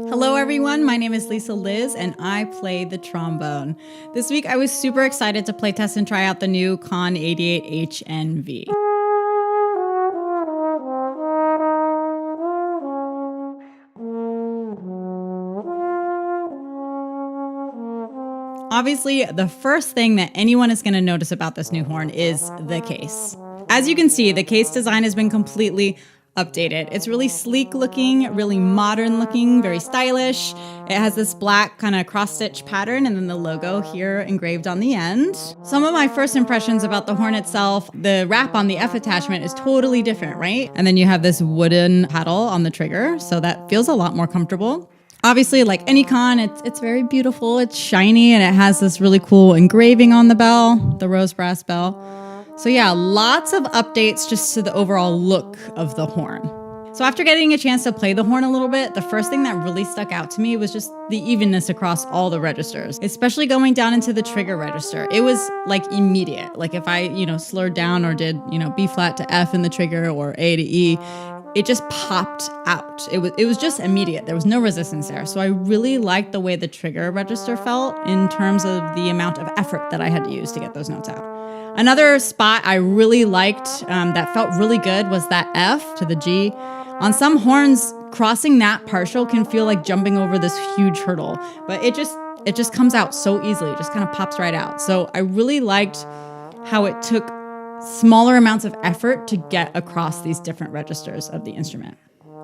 Hello everyone, my name is Lisa Liz and I play the trombone. This week I was super excited to play test and try out the new Conn 88HNV. Obviously, the first thing that anyone is going to notice about this new horn is the case. As you can see, the case design has been completely updated. It's really sleek looking, really modern looking, very stylish. It has this black kind of cross-stitch pattern and then the logo here engraved on the end. Some of my first impressions about the horn itself, the wrap on the F attachment is totally different, right? And then you have this wooden paddle on the trigger, so that feels a lot more comfortable. Obviously, like any conn, it's very beautiful, it's shiny, and it has this really cool engraving on the bell, the rose brass bell. So yeah, lots of updates just to the overall look of the horn. So after getting a chance to play the horn a little bit, the first thing that really stuck out to me was just the evenness across all the registers, especially going down into the trigger register. It was like immediate. Like if I, slurred down or did, B flat to F in the trigger or A to E, it just popped out. It was just immediate. There was no resistance there. So I really liked the way the trigger register felt in terms of the amount of effort that I had to use to get those notes out. Another spot I really liked that felt really good was that F to the G. On some horns, crossing that partial can feel like jumping over this huge hurdle, but it just comes out so easily. It just kind of pops right out. So I really liked how it took smaller amounts of effort to get across these different registers of the instrument.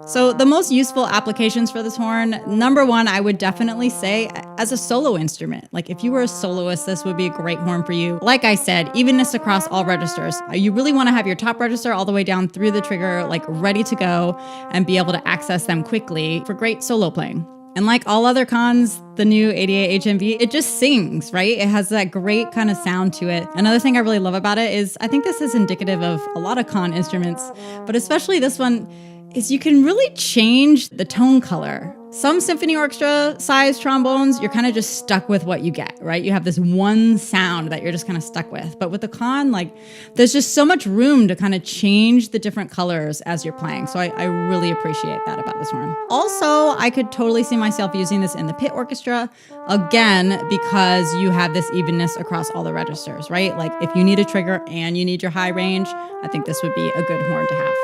So the most useful applications for this horn, number one, I would definitely say as a solo instrument. Like if you were a soloist, this would be a great horn for you. Like I said, evenness across all registers. You really want to have your top register all the way down through the trigger, like ready to go and be able to access them quickly for great solo playing. And like all other conns, the new 88HNV, it just sings, right? It has that great kind of sound to it. Another thing I really love about it is I think this is indicative of a lot of conn instruments, but especially this one, is you can really change the tone color. Some symphony orchestra size trombones, you're kind of just stuck with what you get, right? You have this one sound that you're just kind of stuck with. But with the conn, there's just so much room to kind of change the different colors as you're playing. So I really appreciate that about this horn. Also, I could totally see myself using this in the pit orchestra, again, because you have this evenness across all the registers, right? Like if you need a trigger and you need your high range, I think this would be a good horn to have.